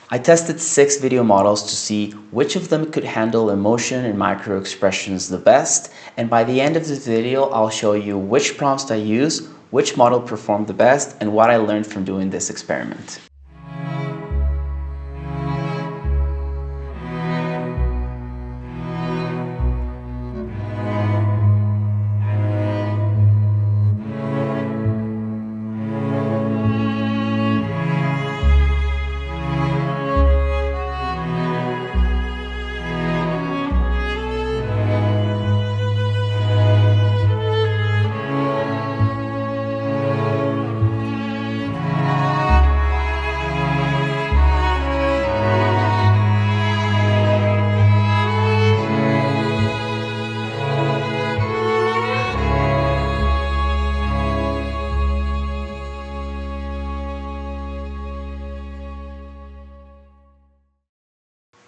I tested 6 video models to see which of them could handle emotion and micro expressions the best, and by the end of this video I'll show you which prompts I use, which model performed the best, and what I learned from doing this experiment.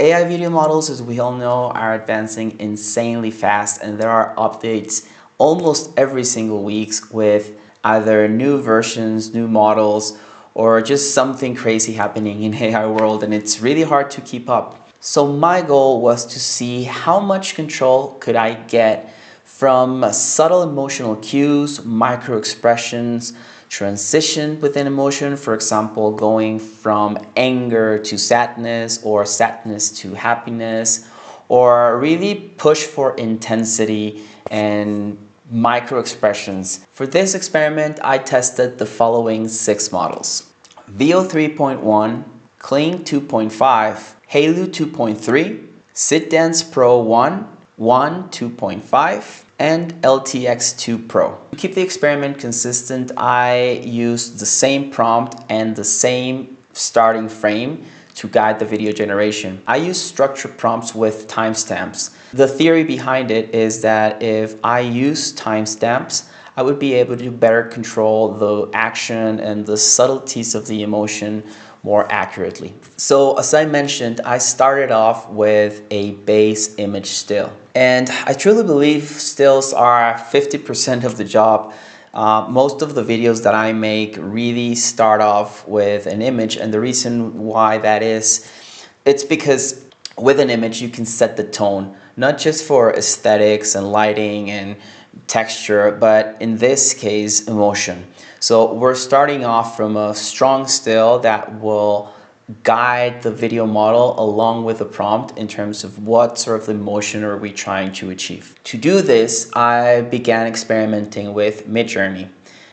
AI video models, as we all know, are advancing insanely fast, and there are updates almost every single week with either new versions, new models, or just something crazy happening in AI world, and it's really hard to keep up. So my goal was to see how much control could I get from subtle emotional cues, micro expressions, transition within emotion, for example, going from anger to sadness or sadness to happiness, or really push for intensity and micro expressions. For this experiment, I tested the following 6 models: VO 3.1, Kling 2.5, Hailuo 2.3, Seedance Pro 1, 2.5, and LTX2 Pro. To keep the experiment consistent, I used the same prompt and the same starting frame to guide the video generation. I use structured prompts with timestamps. The theory behind it is that if I use timestamps, I would be able to better control the action and the subtleties of the emotion more accurately. So as I mentioned, I started off with a base image still. And I truly believe stills are 50% of the job. Most of the videos that I make really start off with an image, and the reason why that is, it's because with an image you can set the tone, not just for aesthetics and lighting and texture, but in this case, emotion. So we're starting off from a strong still that will guide the video model along with the prompt in terms of what sort of emotion are we trying to achieve. To do this, I began experimenting with Midjourney.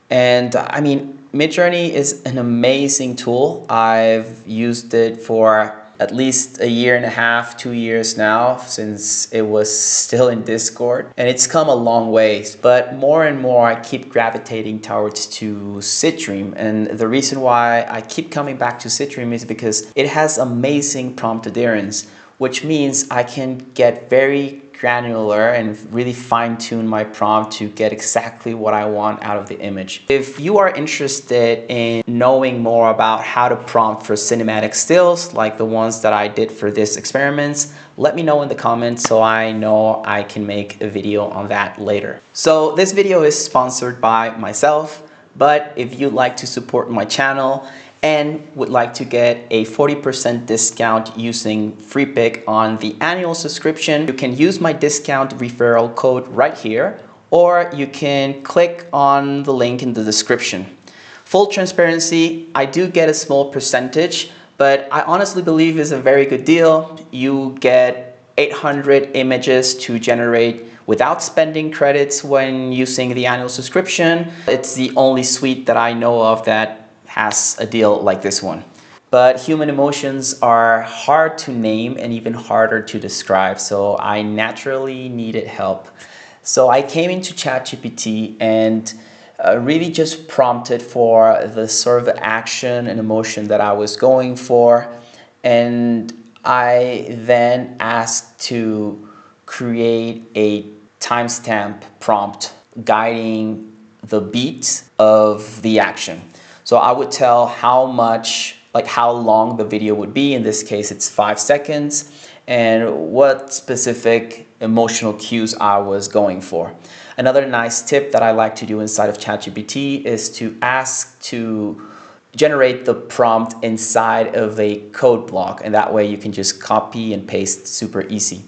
And I mean, Midjourney is an amazing tool. I've used it for at least a year and a half, 2 years now, since it was still in Discord. And it's come a long ways, but more and more I keep gravitating towards to Citreme. And the reason why I keep coming back to Citreme is because it has amazing prompt adherence, which means I can get very granular and really fine-tune my prompt to get exactly what I want out of the image. If you are interested in knowing more about how to prompt for cinematic stills like the ones that I did for this experiment, let me know in the comments so I know I can make a video on that later. So this video is sponsored by myself, but if you'd like to support my channel and would like to get a 40% discount using Freepik on the annual subscription, you can use my discount referral code right here, or you can click on the link in the description. Full transparency, I do get a small percentage, but I honestly believe it's a very good deal. You get 800 images to generate without spending credits when using the annual subscription. It's the only suite that I know of that has a deal like this one. But human emotions are hard to name and even harder to describe, so I naturally needed help. So I came into ChatGPT and really just prompted for the sort of action and emotion that I was going for, and I then asked to create a timestamp prompt guiding the beat of the action. So I would tell how much, like how long the video would be. In this case, it's 5 seconds, and what specific emotional cues I was going for. Another nice tip that I like to do inside of ChatGPT is to ask to generate the prompt inside of a code block, and that way you can just copy and paste super easy.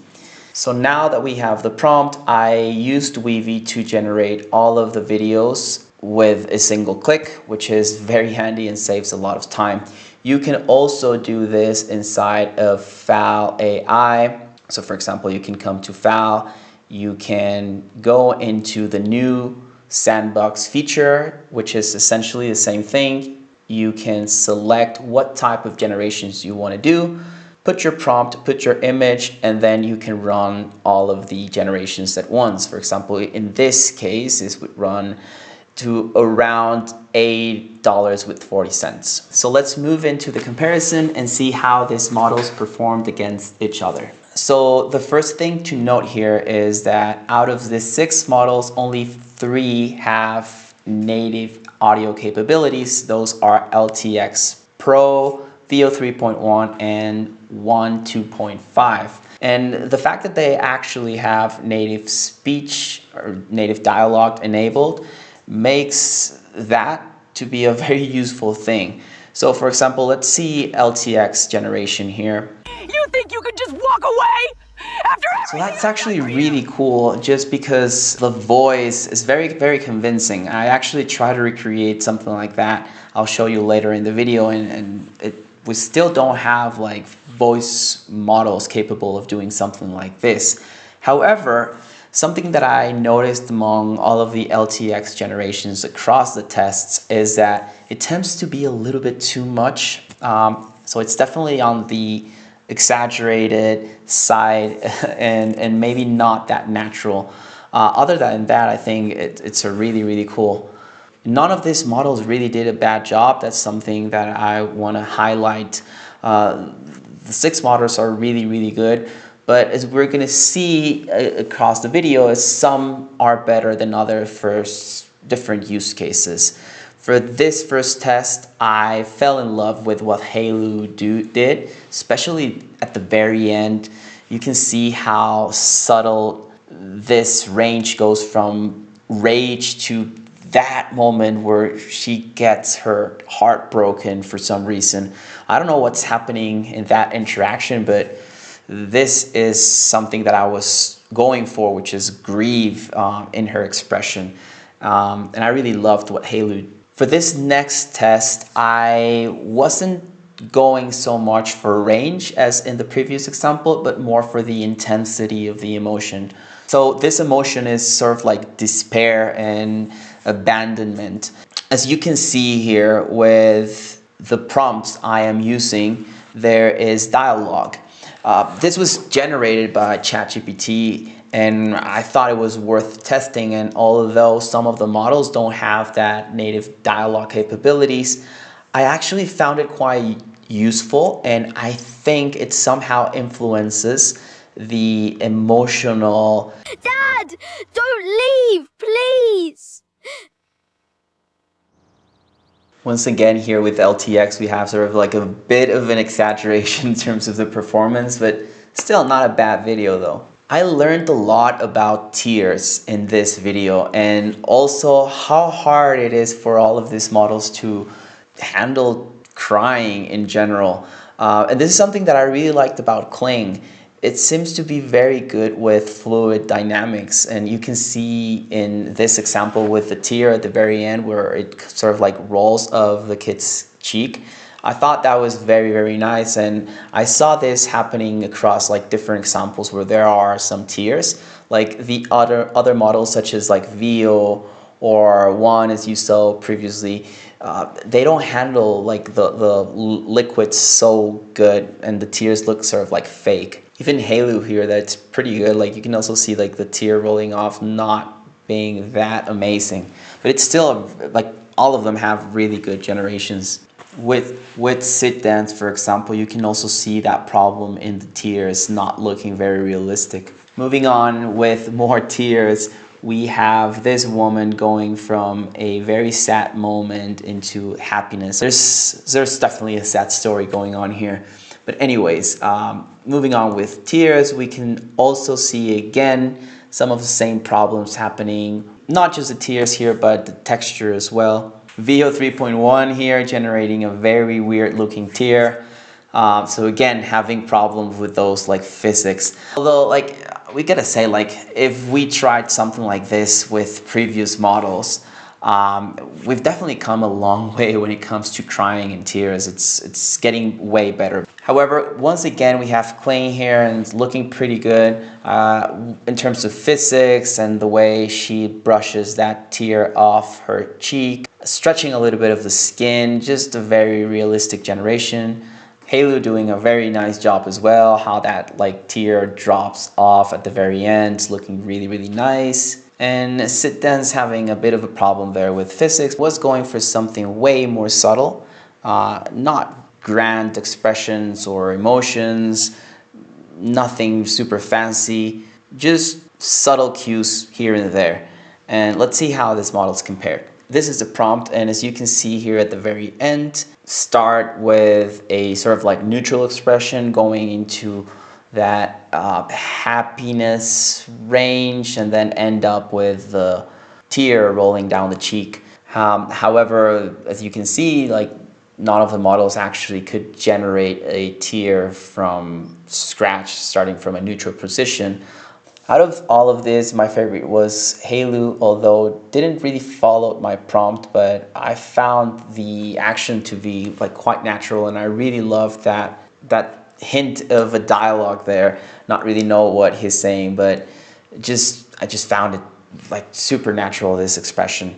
So now that we have the prompt, I used Weavy to generate all of the videos with a single click, which is very handy and saves a lot of time. You can also do this inside of FAL AI. So for example, you can come to FAL, you can go into the new sandbox feature, which is essentially the same thing. You can select what type of generations you want to do, put your prompt, put your image, and then you can run all of the generations at once. For example, in this case, this would run to around $8.40. So let's move into the comparison and see how these models performed against each other. So the first thing to note here is that out of the 6 models, only 3 have native audio capabilities. Those are LTX Pro, Theo 3.1, and 1.2.5. And the fact that they actually have native speech or native dialogue enabled makes that to be a very useful thing. So for example, let's see LTX generation here. You think you could just walk away after everything? So that's actually really cool, just because the voice is very convincing. I actually try to recreate something like that. I'll show you later in the video, and we still don't have like voice models capable of doing something like this. However, something that I noticed among all of the LTX generations across the tests is that it tends to be a little bit too much. So it's definitely on the exaggerated side and maybe not that natural. Other than that, I think it's a really cool. None of these models really did a bad job. That's something that I want to highlight. The 6 models are really good. But as we're going to see across the video, some are better than others for different use cases. For this first test, I fell in love with what Hailuo did, especially at the very end. You can see how subtle this range goes from rage to that moment where she gets her heart broken for some reason. I don't know what's happening in that interaction, but this is something that I was going for, which is grief in her expression. And I really loved what Hailuo did. For this next test, I wasn't going so much for range as in the previous example, but more for the intensity of the emotion. So this emotion is sort of like despair and abandonment. As you can see here with the prompts I am using, there is dialogue. This was generated by ChatGPT, and I thought it was worth testing. And although some of the models don't have that native dialogue capabilities, I actually found it quite useful, and I think it somehow influences the emotional. Dad, don't leave, please. Once again, here with LTX, we have sort of like a bit of an exaggeration in terms of the performance, but still not a bad video though. I learned a lot about tears in this video, and also how hard it is for all of these models to handle crying in general. And this is something that I really liked about Kling. It seems to be very good with fluid dynamics, and you can see in this example with the tear at the very end where it sort of like rolls of the kid's cheek. I thought that was very nice, and I saw this happening across like different examples where there are some tears, like the other models such as like Veo or One, as you saw previously. They don't handle like the liquids so good, and the tears look sort of like fake. Even Hailuo here, that's pretty good. Like you can also see like the tear rolling off not being that amazing, but it's still like all of them have really good generations. With Seedance, for example, you can also see that problem in the tears not looking very realistic. Moving on with more tears, we have this woman going from a very sad moment into happiness. There's definitely a sad story going on here. But anyways, moving on with tears, we can also see again some of the same problems happening. Not just the tears here, but the texture as well. VO 3.1 here generating a very weird looking tear. So again, having problems with those like physics. Although like we gotta say, like if we tried something like this with previous models, we've definitely come a long way when it comes to crying and tears. It's getting way better. However, once again, we have Kling here and it's looking pretty good in terms of physics and the way she brushes that tear off her cheek, stretching a little bit of the skin, just a very realistic generation. Hailuo doing a very nice job as well, how that like tear drops off at the very end, it's looking really, really nice. And Seedance having a bit of a problem there with physics, was going for something way more subtle, not grand expressions or emotions, nothing super fancy, just subtle cues here and there. And let's see how this model is compared. This is the prompt, and as you can see here at the very end, start with a sort of like neutral expression going into that happiness range and then end up with the tear rolling down the cheek. However, as you can see, like none of the models actually could generate a tear from scratch, starting from a neutral position. Out of all of this, my favorite was Hailuo, although didn't really follow my prompt, but I found the action to be like quite natural, and I really loved that hint of a dialogue there. Not really know what he's saying, but I just found it like super natural, this expression.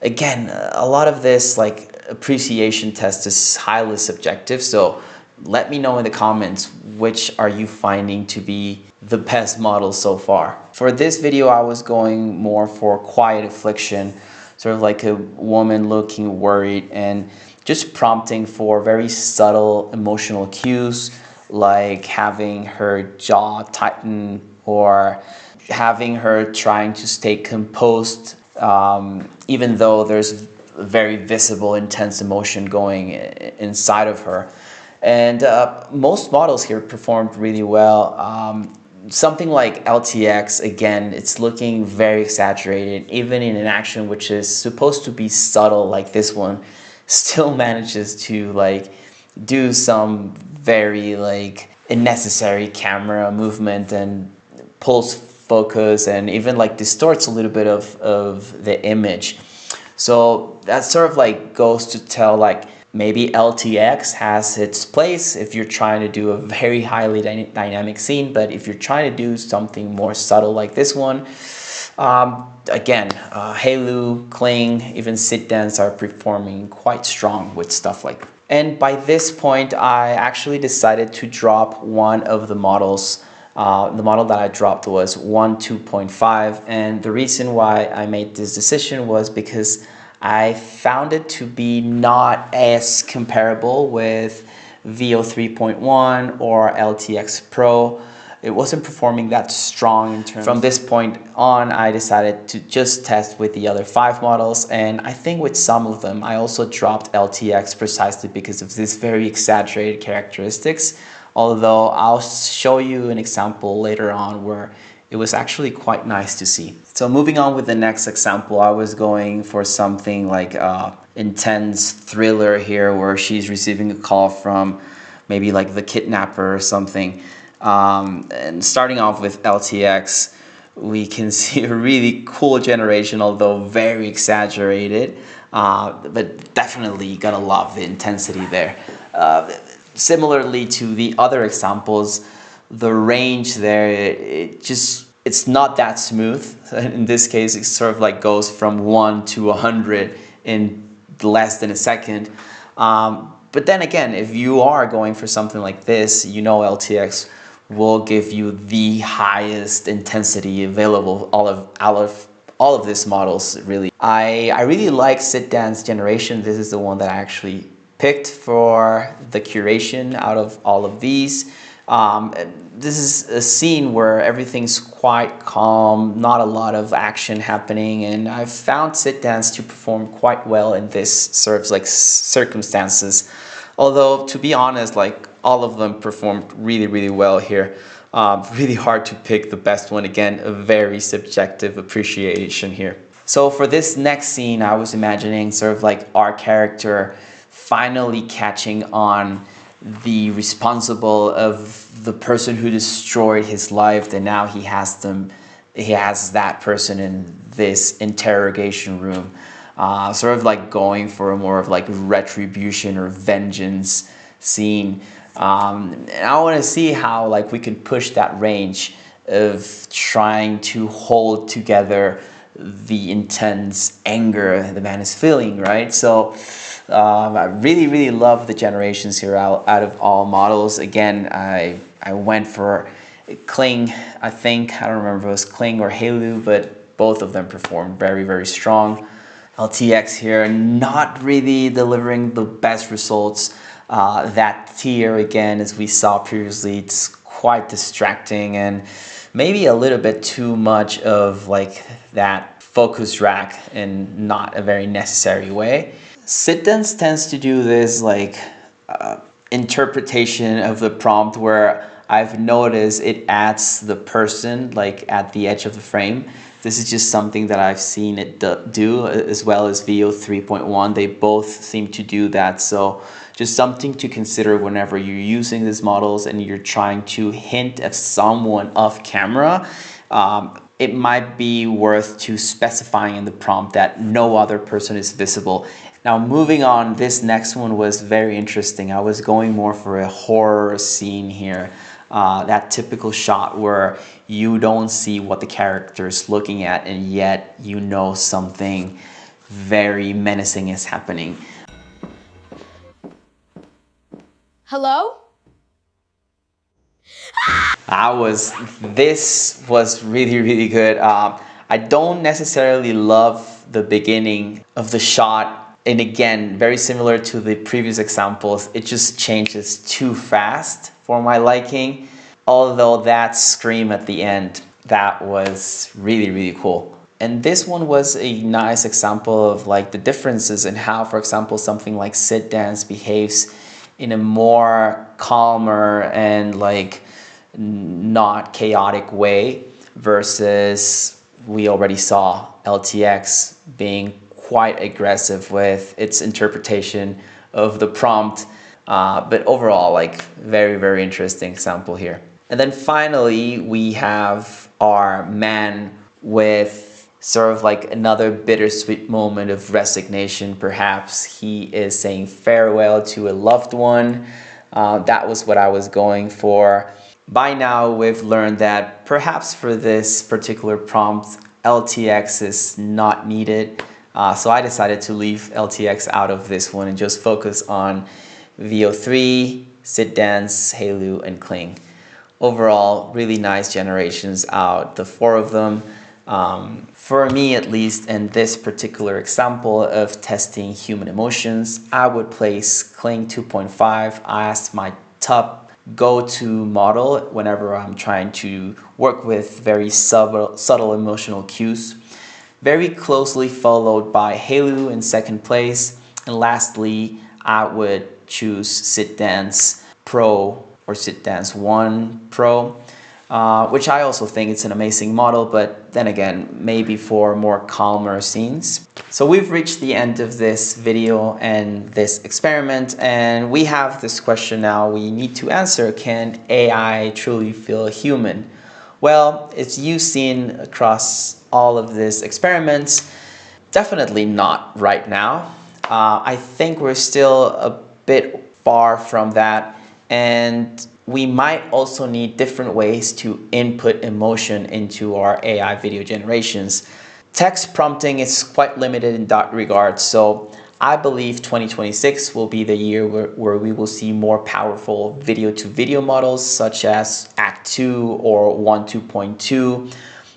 Again, a lot of this like appreciation test is highly subjective, so let me know in the comments which are you finding to be the best model so far. For this video, I was going more for quiet affliction, sort of like a woman looking worried and just prompting for very subtle emotional cues, like having her jaw tighten or having her trying to stay composed, even though there's very visible intense emotion going inside of her. And most models here performed really well. Something like LTX, again, it's looking very exaggerated, even in an action which is supposed to be subtle like this one, still manages to like do some very like unnecessary camera movement and pulls focus and even like distorts a little bit of the image. So that sort of like goes to tell like maybe LTX has its place if you're trying to do a very highly dynamic scene, but if you're trying to do something more subtle like this one, again, Hailuo, Kling, even Seedance are performing quite strong with stuff like that. And by this point, I actually decided to drop one of the models. The model that I dropped was 1.2.5, and the reason why I made this decision was because I found it to be not as comparable with VO 3.1 or LTX Pro. It wasn't performing that strong in terms. From this point on, I decided to just test with the other 5 models, and I think with some of them I also dropped LTX precisely because of these very exaggerated characteristics, although I'll show you an example later on where it was actually quite nice to see. So moving on with the next example, I was going for something like intense thriller here where she's receiving a call from maybe like the kidnapper or something. And starting off with LTX, we can see a really cool generation, although very exaggerated, but definitely you gotta love the intensity there. Similarly to the other examples, the range there, it's not that smooth. In this case, it sort of like goes from 1 to 100 in less than a second. But then again, if you are going for something like this, you know LTX will give you the highest intensity available all of these models, really. I really like Seedance generation. This is the one that I actually picked for the curation out of all of these. This is a scene where everything's quite calm, not a lot of action happening, and I've found Seedance to perform quite well in this sort of like circumstances. Although, to be honest, like all of them performed really, really well here. Really hard to pick the best one. Again, a very subjective appreciation here. So for this next scene, I was imagining sort of like our character finally catching on the responsible of the person who destroyed his life, and now he has that person in this interrogation room, sort of like going for a more of like retribution or vengeance scene. And I want to see how like we can push that range of trying to hold together the intense anger the man is feeling, right? So I really love the generations here out of all models. Again, I went for Kling. I don't remember if it was Kling or Hailuo, but both of them performed very strong. LTX here not really delivering the best results. That tier, again, as we saw previously, it's quite distracting and maybe a little bit too much of like that focus rack in not a very necessary way. Seedance tends to do this like interpretation of the prompt where I've noticed it adds the person like at the edge of the frame. This is just something that I've seen it do, as well as VO 3.1. They both seem to do that. So just something to consider whenever you're using these models and you're trying to hint at someone off camera. It might be worth to specifying in the prompt that no other person is visible. Now moving on, this next one was very interesting. I was going more for a horror scene here. That typical shot where you don't see what the character is looking at and yet you know something very menacing is happening. Hello? This was really good. I don't necessarily love the beginning of the shot, and again, very similar to the previous examples, it just changes too fast for my liking. Although that scream at the end, that was really cool. And this one was a nice example of like the differences in how, for example, something like Seedance behaves in a more calmer and like not chaotic way versus we already saw LTX being quite aggressive with its interpretation of the prompt. But overall, like very interesting example here. And then finally, we have our man with sort of like another bittersweet moment of resignation. Perhaps he is saying farewell to a loved one. That was what I was going for. By now, we've learned that perhaps for this particular prompt, LTX is not needed. So I decided to leave LTX out of this one and just focus on VO3, Seedance, Hailuo, and Kling. Overall, really nice generations out, the four of them. For me at least, in this particular example of testing human emotions, I would place Kling 2.5 as my top go-to model whenever I'm trying to work with very subtle emotional cues. Very closely followed by Hailuo in second place. And lastly, I would choose Seedance Pro or Seedance 1 Pro, which I also think it's an amazing model, but then again, maybe for more calmer scenes. So we've reached the end of this video and this experiment, and we have this question now we need to answer: can AI truly feel human? Well, as you've seen across all of these experiments, definitely not right now. I think we're still a bit far from that. And we might also need different ways to input emotion into our AI video generations. Text prompting is quite limited in that regard, so I believe 2026 will be the year where we will see more powerful video-to-video models such as Act 2 or 1.2.2.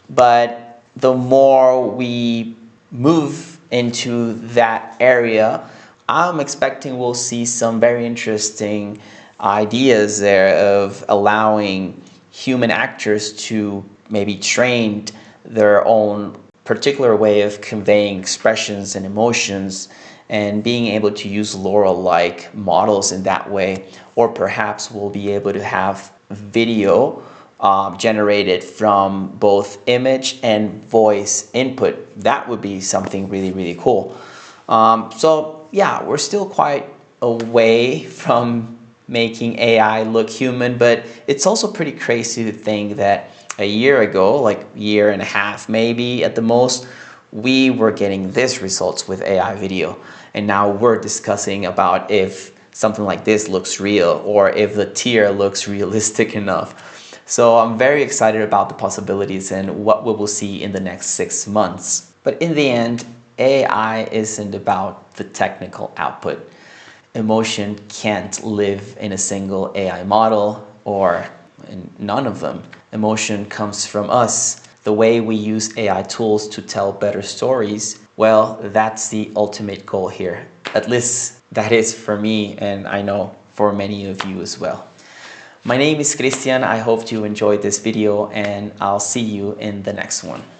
But the more we move into that area, I'm expecting we'll see some very interesting ideas there of allowing human actors to maybe train their own particular way of conveying expressions and emotions and being able to use Laura-like models in that way. Or perhaps we'll be able to have video generated from both image and voice input. That would be something really, really cool. So yeah, we're still quite away from making AI look human, but it's also pretty crazy to think that a year ago, like year and a half maybe at the most, we were getting this results with AI video. And now we're discussing about if something like this looks real or if the tier looks realistic enough. So I'm very excited about the possibilities and what we will see in the next 6 months. But in the end, AI isn't about the technical output. Emotion can't live in a single AI model or in none of them. Emotion comes from us. The way we use AI tools to tell better stories, well, that's the ultimate goal here. At least that is for me, and I know for many of you as well. My name is Christian. I hope you enjoyed this video, and I'll see you in the next one.